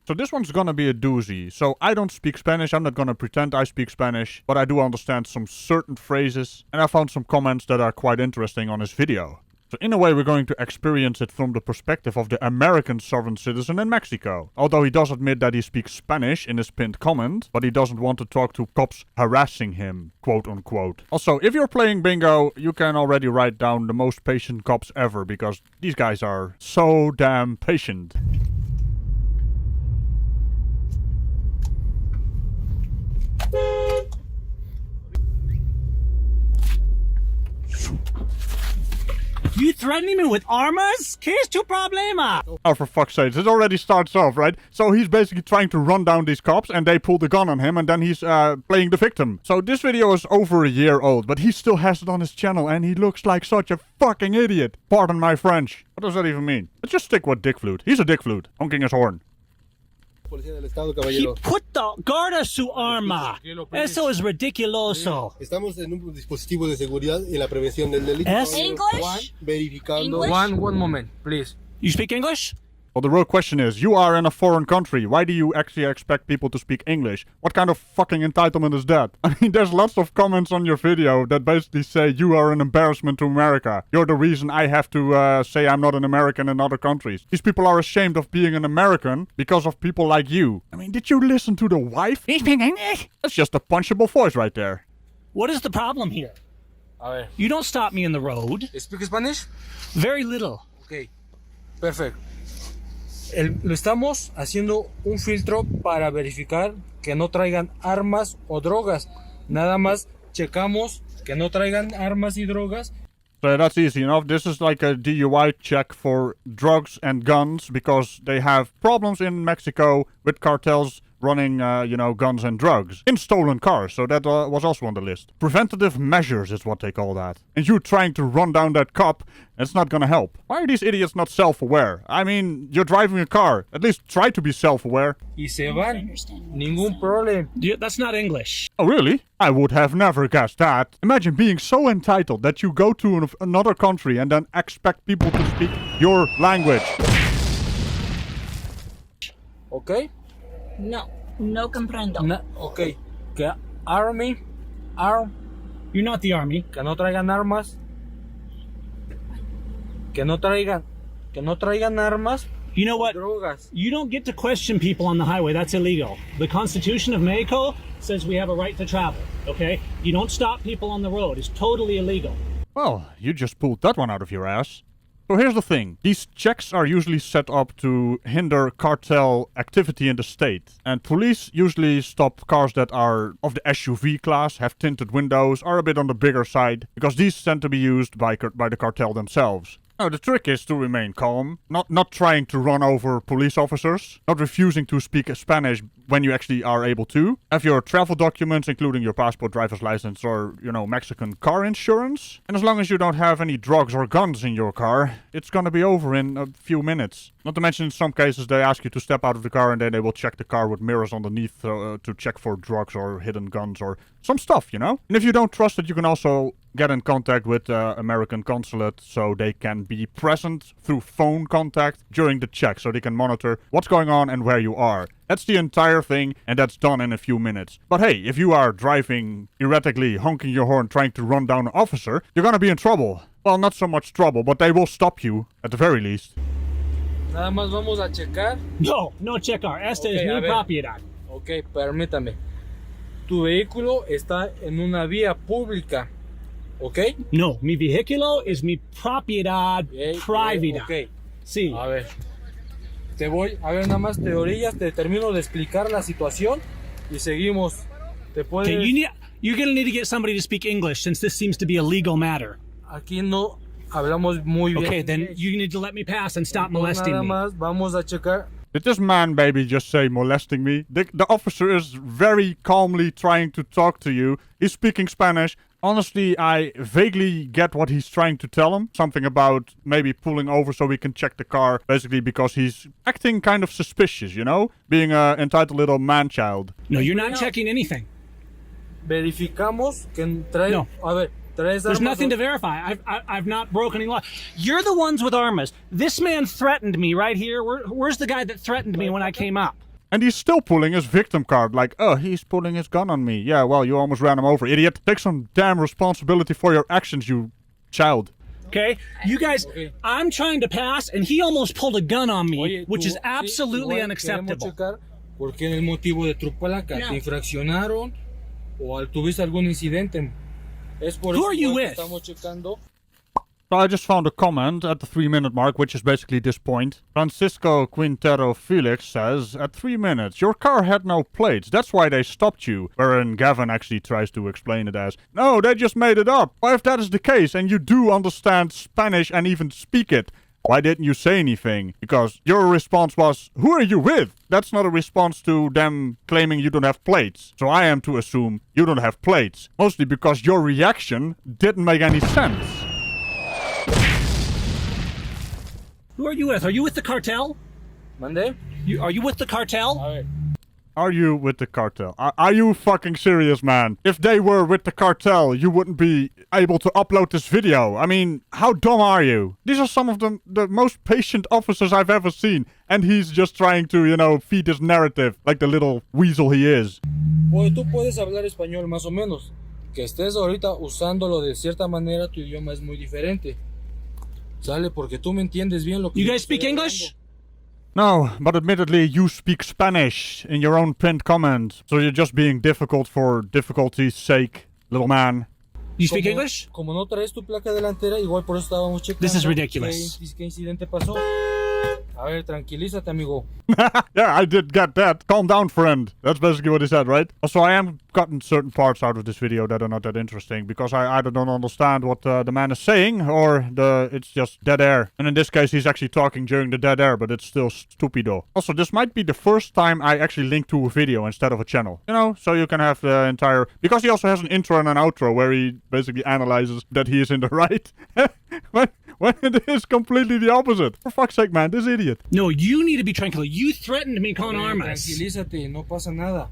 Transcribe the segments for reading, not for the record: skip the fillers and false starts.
So this one's gonna be a doozy. So I don't speak Spanish. I'm not gonna pretend I speak Spanish, but I do understand some certain phrases. And I found some comments that are quite interesting on his video. So in a way, we're going to experience it from the perspective of the American sovereign citizen in Mexico. Although he does admit that he speaks Spanish in his pinned comment, but he doesn't want to talk to cops harassing him, quote unquote. Also, if you're playing bingo, you can already write down the most patient cops ever, because these guys are so damn patient. You threatening me with armas? ¿Qué es tu problema? Oh, for fuck's sake, it already starts off, right? So he's basically trying to run down these cops, and they pull the gun on him, and then he's playing the victim. So this video is over a year old, but he still has it on his channel, and he looks like such a fucking idiot. Pardon my French. What does that even mean? Let's just stick with dick flute. He's a dick flute, honking his horn. He put the guarda su arma. Eso es ridiculoso. Estamos en un dispositivo de seguridad en la prevención del delito. English? Verificando. One moment, please. You speak English? Well, the real question is, you are in a foreign country. Why do you actually expect people to speak English? What kind of fucking entitlement is that? I mean, there's lots of comments on your video that basically say you are an embarrassment to America. You're the reason I have to say I'm not an American in other countries. These people are ashamed of being an American because of people like you. I mean, did you listen to the wife? You speak English? That's just a punchable voice right there. What is the problem here? A ver. You don't stop me in the road. Speak Spanish? Very little. Okay. Perfect. Lo estamos haciendo un filtro para verificar que no traigan armas o drogas. Nada más checamos que no traigan armas y drogas. So that's easy enough. This is like a DUI check for drugs and guns because they have problems in Mexico with cartels running, guns and drugs in stolen cars. So that was also on the list. Preventative measures is what they call that. And you trying to run down that cop, it's not gonna help. Why are these idiots not self-aware? I mean, you're driving a car. At least try to be self-aware. Y se van. Ningún problema. That's not English. Oh, really? I would have never guessed that. Imagine being so entitled that you go to another country and then expect people to speak your language. Okay? No comprendo. No, okay. Que arm. You're not the army. Que no traigan armas. Que no traigan armas. You know what? Drogas. You don't get to question people on the highway. That's illegal. The Constitution of Mexico says we have a right to travel, okay? You don't stop people on the road. It's totally illegal. Well, you just pulled that one out of your ass. So here's the thing. These checks are usually set up to hinder cartel activity in the state. And police usually stop cars that are of the SUV class, have tinted windows, are a bit on the bigger side, because these tend to be used by the cartel themselves. Now, the trick is to remain calm, not trying to run over police officers, not refusing to speak Spanish when you actually are able to. Have your travel documents, including your passport, driver's license, or, Mexican car insurance. And as long as you don't have any drugs or guns in your car, it's gonna be over in a few minutes. Not to mention, in some cases, they ask you to step out of the car and then they will check the car with mirrors underneath to check for drugs or hidden guns or some stuff, And if you don't trust it, you can also get in contact with the American consulate so they can be present through phone contact during the check so they can monitor what's going on and where you are. That's the entire thing, and that's done in a few minutes. But hey, if you are driving erratically, honking your horn, trying to run down an officer, you're gonna be in trouble. Well, not so much trouble, but they will stop you, at the very least. Nada más vamos a checar. No checar. Esta es mi propiedad. Ok, permítame. Tu vehículo está en una vía pública. ¿Ok? No, mi vehículo es mi propiedad privada. Ok. Sí. A ver. Nada más te orillas, te termino de explicar la situación y seguimos. Te puedes... Okay, you're going to need to get somebody to speak English since this seems to be a legal matter. Aquí no hablamos muy bien. Okay, then you need to let me pass and stop molesting nada me. más vamos a checar. Did this man baby just say molesting me? The officer is very calmly trying to talk to you. He's speaking Spanish. Honestly, I vaguely get what he's trying to tell him. Something about maybe pulling over so we can check the car. Basically because he's acting kind of suspicious, Being an entitled little man-child. No, you're not checking anything. Verificamos que trae... No. A ver, traes There's armas. nothing to verify. I've not broken any law. You're the ones with armas. This man threatened me right here. Where's the guy that threatened me when I came up? And he's still pulling his victim card, like, oh, he's pulling his gun on me. Yeah, well, you almost ran him over, idiot. Take some damn responsibility for your actions, you child. Okay, you guys, I'm trying to pass, and he almost pulled a gun on me, Oye, which tú- is absolutely sí, igual unacceptable. queremos checar ¿por qué el motivo de tu placa? No. ¿Te infraccionaron o tuviste algún incidente? Es por Who eso are you que with? estamos checando. So I just found a comment at the 3-minute mark, which is basically this point. Francisco Quintero Felix says, at 3 minutes, your car had no plates. That's why they stopped you. Wherein Gavin actually tries to explain it as, no, they just made it up. Well, if that is the case, and you do understand Spanish and even speak it, why didn't you say anything? Because your response was, who are you with? That's not a response to them claiming you don't have plates. So I am to assume you don't have plates. Mostly because your reaction didn't make any sense. Who are you with? Are you with the cartel? ¿Mande? Are you with the cartel? A ver. Are you with the cartel? Are you fucking serious, man? If they were with the cartel, you wouldn't be able to upload this video. I mean, how dumb are you? These are some of the most patient officers I've ever seen. And he's just trying to, you know, feed his narrative like the little weasel he is. Oye, tú puedes hablar español más o menos. Que estés ahorita usándolo de cierta manera, tu idioma es muy diferente. Sale, porque tú me entiendes bien lo que You yo guys estoy speak English? No, but admittedly, you speak Spanish in your own pinned comment. So you're just being difficult for difficulty's sake, little man. You speak Como- English? Como no traes tu placa delantera, igual por eso estábamos checando. This is ridiculous. ¿Qué incidente pasó? A ver, tranquilízate, amigo. Yeah, I did get that. Calm down, friend. That's basically what he said, right? Also, I am cutting certain parts out of this video that are not that interesting because I either don't understand what the man is saying or it's just dead air. And in this case, he's actually talking during the dead air, but it's still stupido. Also, this might be the first time I actually link to a video instead of a channel. You know, so you can have the entire... Because he also has an intro and an outro where he basically analyzes that he is in the right. when it is completely the opposite. For fuck's sake, man, this idiot. No, you need to be tranquil. You threatened me con armas. Tranquilízate, no pasa nada.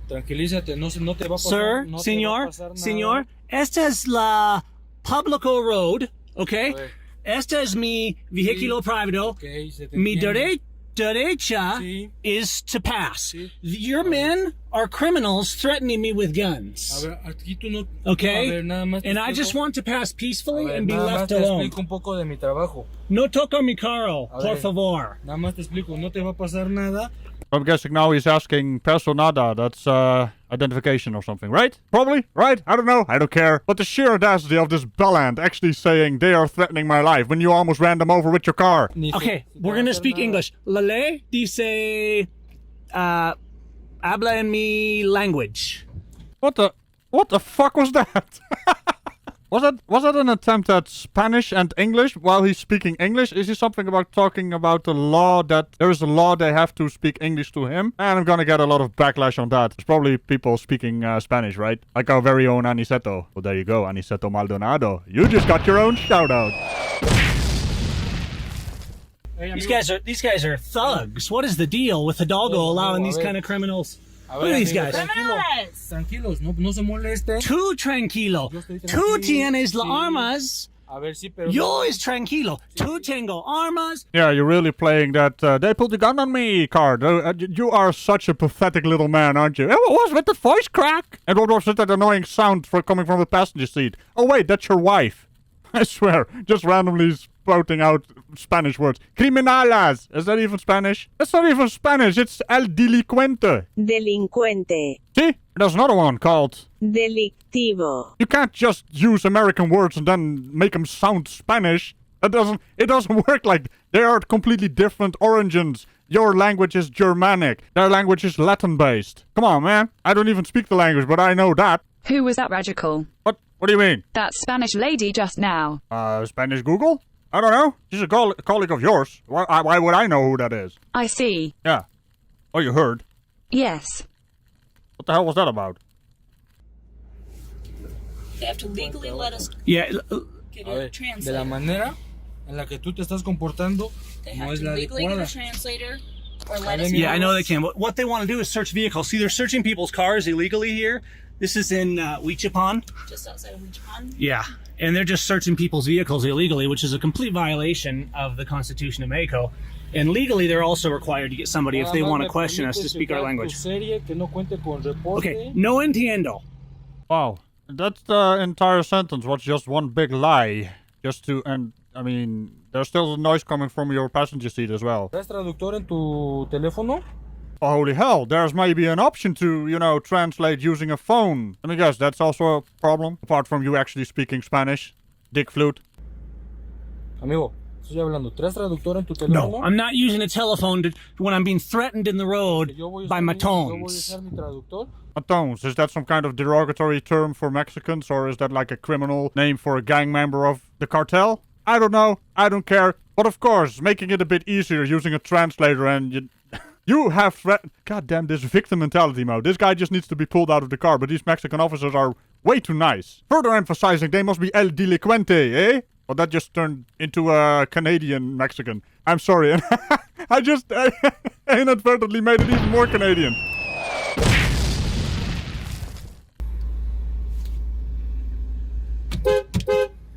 Tranquilízate, no te va a pasar. Sir, no te va a señor, pasar nada. señor, esta es la Publico Road, okay? A ver. Esta es mi vehículo privado. Ok, se te Mi entiende. derecha Sí. is to pass. Sí. Your men are criminals threatening me with guns. A ver, aquí tú no... Okay? A ver, nada más te And I explico. just want to pass peacefully A ver, and be nada más left te alone. explico un poco de mi trabajo. No toco mi carro, A por ver. favor. Nada más te explico, no te va a pasar nada. I'm guessing now he's asking personada. That's identification or something, right? Probably, right? I don't know. I don't care. But the sheer audacity of this bellend actually saying they are threatening my life when you almost ran them over with your car. Ni se- Okay, se te we're va a gonna hacer speak nada. English. La ley dice, habla en mi language. What the fuck was that? Was that an attempt at Spanish and English while he's speaking English? Is he something about talking about the law that there is a law they have to speak English to him? And I'm gonna get a lot of backlash on that. There's probably people speaking Spanish, right? Like our very own Aniceto. Well, there you go, Aniceto Maldonado. You just got your own shout out. Hey, These amigo. guys are thugs. What is the deal with Hidalgo Oh, allowing a these ver. kind of criminals? A Look at these amigo, guys. Criminals. Tranquilos, no se molesten. Tú tranquilo. Yo estoy Tú tranquilo. tienes las Sí. armas. A ver, sí, pero... Yo es tranquilo. Tú tengo armas. Yeah, you're really playing that they pulled the gun on me card. You are such a pathetic little man, aren't you? What was with the voice crack? And what was with that annoying sound coming from the passenger seat? Oh wait, that's your wife. I swear, just randomly spouting out Spanish words. Criminalas! Is that even Spanish? That's not even Spanish, it's el delincuente. Delincuente. See? There's another one called... Delictivo. You can't just use American words and then make them sound Spanish. It doesn't work like... They are completely different origins. Your language is Germanic. Their language is Latin-based. Come on, man. I don't even speak the language, but I know that. Who was that Ragical? What do you mean? That Spanish lady just now. Spanish Google? I don't know. She's a colleague of yours. Why would I know who that is? I see. Yeah. Oh, you heard. Yes. What the hell was that about? They have to legally let us Yeah. get A a ver, de la translator. manera en la que tú te estás comportando, They no have es to la legally get a adecuada. translator or let us Yeah, I know know. they can. What they want to do is search vehicles. See, they're searching people's cars illegally here. This is in Huichapan. Just outside of Huichapan. Yeah. And they're just searching people's vehicles illegally, which is a complete violation of the Constitution of Mexico. And legally, they're also required to get somebody if they want to question us to speak our language. Okay, no entiendo. Wow. That entire sentence was just one big lie. I mean, there's still a noise coming from your passenger seat as well. ¿Traes traductor en tu teléfono? Oh, holy hell, there's maybe an option to, translate using a phone. Let me guess, that's also a problem? Apart from you actually speaking Spanish? Dick flute. Amigo, estoy hablando. ¿Traes traductor en tu teléfono? No, I'm not using a telephone when I'm being threatened in the road by Yo voy a matones. usar mi traductor. Matones, is that some kind of derogatory term for Mexicans? Or is that like a criminal name for a gang member of the cartel? I don't know. I don't care. But of course, making it a bit easier using a translator and you have threatened... God damn, this victim mentality mode. This guy just needs to be pulled out of the car, but these Mexican officers are way too nice. Further emphasizing they must be el delincuente, eh? Well, that just turned into a Canadian Mexican. I'm sorry. I inadvertently made it even more Canadian.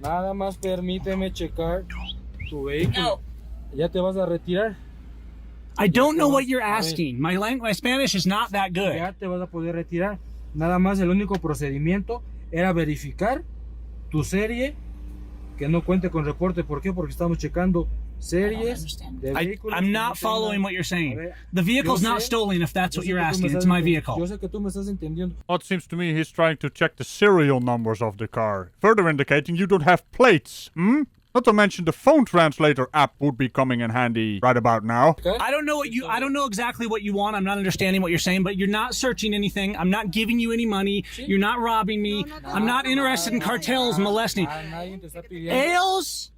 Nada más permíteme checar tu vehículo. No. ¿Ya te vas a retirar? I don't know what you're asking. My Spanish is not that good. Ya te vas a poder retirar. Nada más el único procedimiento era verificar tu serie que no cuente con reporte. ¿Por qué? Porque estamos checando series de vehículos. I'm not following what you're saying. The vehicle's not stolen if that's what you're asking. It's my vehicle. Yo sé que tú me estás entendiendo. Well, it seems to me he's trying to check the serial numbers of the car, further indicating you don't have plates. Not to mention the phone translator app would be coming in handy right about now. Okay? I don't know exactly what you want. I'm not understanding what you're saying, but you're not searching anything. I'm not giving you any money. You're not robbing me. I'm not interested in cartels molesting. Nadie te está pidiendo. Ellos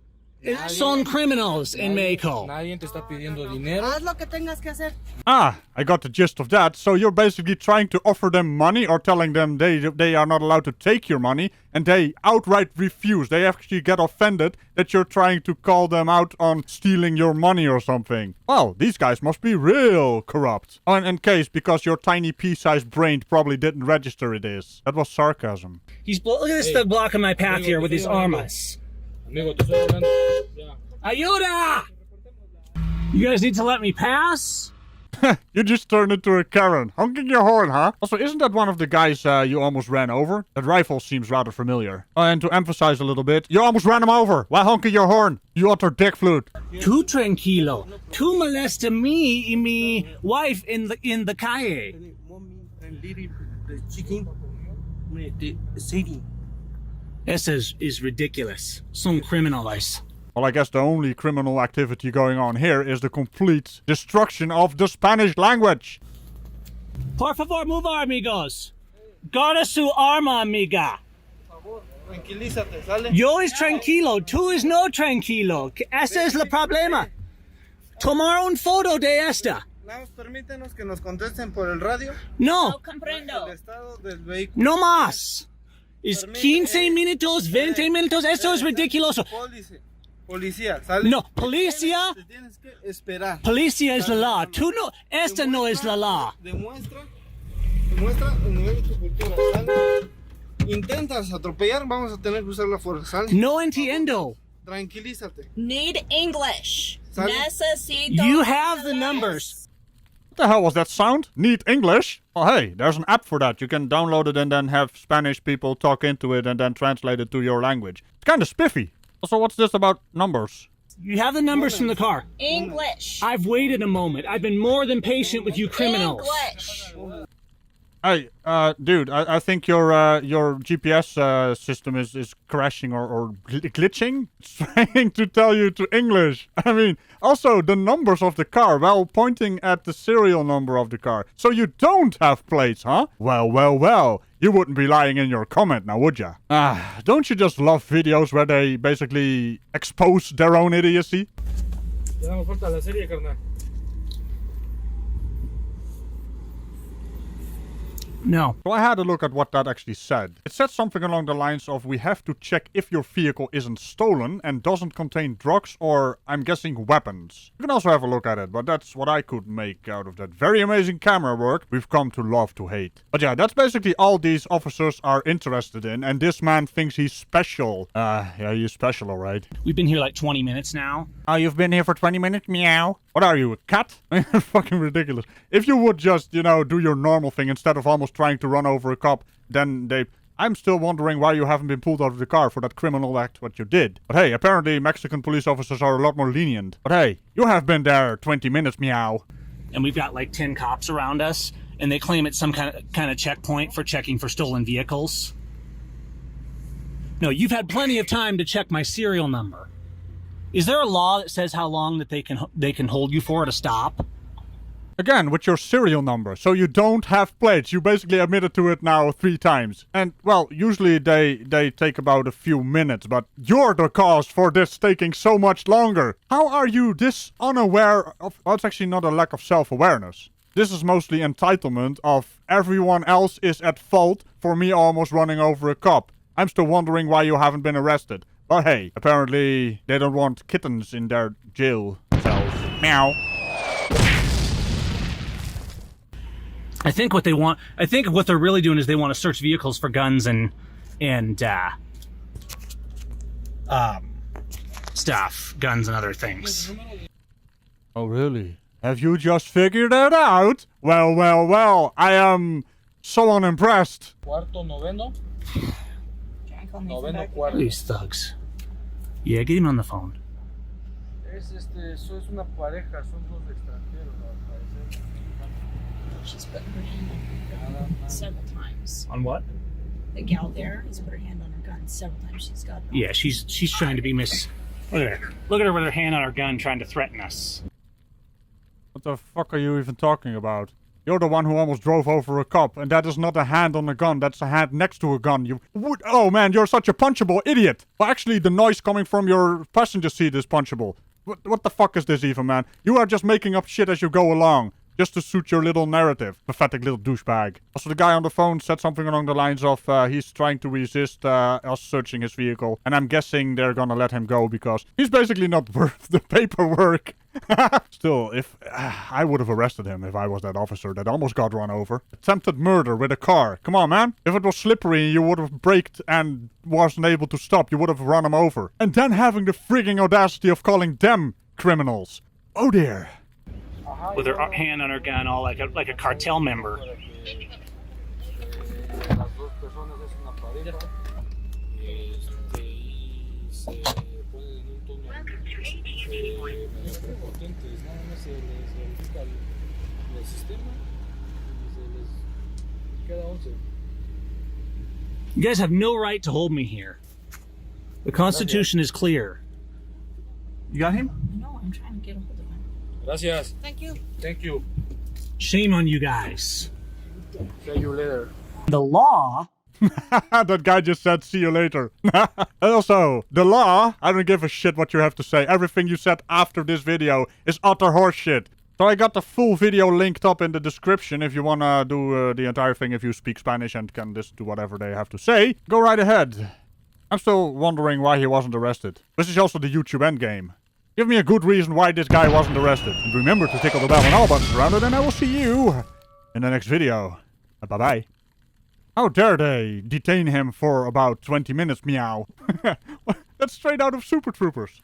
son criminals in Mexico. Nadie te está pidiendo dinero. Haz lo que tengas que hacer. Ah, I got the gist of that. So you're basically trying to offer them money or telling them they are not allowed to take your money, and they outright refuse. They actually get offended that you're trying to call them out on stealing your money or something. Well, these guys must be real corrupt. Oh, and in case, because your tiny pea-sized brain probably didn't register it is. That was sarcasm. Look at this thing blocking my path here with his armas. Amigo, te estoy hablando. Ya. Ayuda! You guys need to let me pass? You just turned into a Karen. Honking your horn, huh? Also, isn't that one of the guys you almost ran over? That rifle seems rather familiar. And to emphasize a little bit, you almost ran him over. Why honking your horn? You utter dick flute. Too tranquilo. Too molesta me and me wife in the calle. This is ridiculous. Some criminals. Well, I guess the only criminal activity going on here is the complete destruction of the Spanish language. Por favor, move, amigos. Guarda su arma, amiga. Tranquilízate, ¿sale? Yo es tranquilo, tú es no tranquilo. Ese es el problema. Tomar un foto de esta. Nada más permítenos que nos contesten por el radio No, No comprendo. el estado del vehículo. no más. Es 15 minutos, 20 minutos. Esto es ridiculoso. Policía, ¿sale? No, policía. Te tienes que esperar. Policía es la law. Tú no, esta no es la law. Demuestra el nivel de tu cultura, ¿sale? Intentas atropellar, vamos a tener que usar la fuerza, ¿sale? No entiendo. Tranquilízate. Need English. ¿Sale? Necesito. You have the numbers. What the hell was that sound? Need English? Oh, hey, there's an app for that. You can download it and then have Spanish people talk into it and then translate it to your language. It's kind of spiffy. Also, what's this about numbers? You have the numbers from the car. English. I've waited a moment. I've been more than patient with you criminals. English. Hey, dude, I think your GPS system is crashing or glitching. It's trying to tell you to English. I mean, also the numbers of the car, well, pointing at the serial number of the car. So you don't have plates, huh? Well. You wouldn't be lying in your comment now, would ya? Don't you just love videos where they basically expose their own idiocy? Ya damos vuelta a la serie, carnal. No. So I had a look at what that actually said. It said something along the lines of we have to check if your vehicle isn't stolen and doesn't contain drugs or, I'm guessing, weapons. You can also have a look at it, but that's what I could make out of that very amazing camera work we've come to love to hate. But yeah, that's basically all these officers are interested in, and this man thinks he's special. Yeah, he's special, alright. We've been here like 20 minutes now. Oh, you've been here for 20 minutes? Meow. What are you, a cat? Fucking ridiculous. If you would just, you know, do your normal thing instead of almost trying to run over a cop, then they... I'm still wondering why you haven't been pulled out of the car for that criminal act what you did. But hey, apparently Mexican police officers are a lot more lenient. But hey, you have been there 20 minutes, meow. And we've got like 10 cops around us, and they claim it's some kind of checkpoint for checking for stolen vehicles. No, you've had plenty of time to check my serial number. Is there a law that says how long that they can hold you for at a stop? Again, with your serial number, so you don't have plates. You basically admitted to it now 3 times. And, well, usually they take about a few minutes, but you're the cause for this taking so much longer. How are you this unaware of... Well, it's actually not a lack of self-awareness. This is mostly entitlement of everyone else is at fault for me almost running over a cop. I'm still wondering why you haven't been arrested. But hey, apparently they don't want kittens in their jail cells. Meow. I think what they're really doing is they want to search vehicles for guns and stuff, guns and other things. Oh really? Have you just figured that out? Well, well, well, I am so unimpressed. Cuarto, noveno. Noveno, cuarto. These thugs. Yeah, get him on the phone. Es una pareja, son 2 extranjeros, al parecer. She's put her hand on her gun several times. On what? The gal there has put her hand on her gun several times. She's got. Yeah, she's trying to be Miss. Look at her. Look at her with her hand on her gun, trying to threaten us. What the fuck are you even talking about? You're the one who almost drove over a cop, and that is not a hand on a gun, that's a hand next to a gun. You would... Oh man, you're such a punchable idiot! Well, actually, the noise coming from your passenger seat is punchable. What the fuck is this even, man? You are just making up shit as you go along, just to suit your little narrative. Pathetic little douchebag. Also, the guy on the phone said something along the lines of, he's trying to resist us searching his vehicle, and I'm guessing they're gonna let him go because he's basically not worth the paperwork. Still, if I would have arrested him if I was that officer that almost got run over. Attempted murder with a car. Come on, man. If it was slippery and you would have braked and wasn't able to stop, you would have run him over. And then having the frigging audacity of calling them criminals. Oh dear. With her hand on her gun, all like a cartel member. Las 2 personas es una pareja. Se ponen en un tono medio prepotentes, nada más se les verifica el sistema y se les queda 11. You guys have no right to hold me here. The Constitution is clear. You got him? No, I'm trying to get a hold of him. Gracias. Thank you. Thank you. Shame on you guys. See you later. The law. That guy just said, see you later. Also, the law, I don't give a shit what you have to say. Everything you said after this video is utter horseshit. So I got the full video linked up in the description if you wanna do the entire thing if you speak Spanish and can listen to whatever they have to say. Go right ahead. I'm still wondering why he wasn't arrested. This is also the YouTube endgame. Give me a good reason why this guy wasn't arrested. And remember to tickle the bell and all buttons around it, and I will see you in the next video. Bye-bye. How dare they detain him for about 20 minutes, meow. That's straight out of Super Troopers.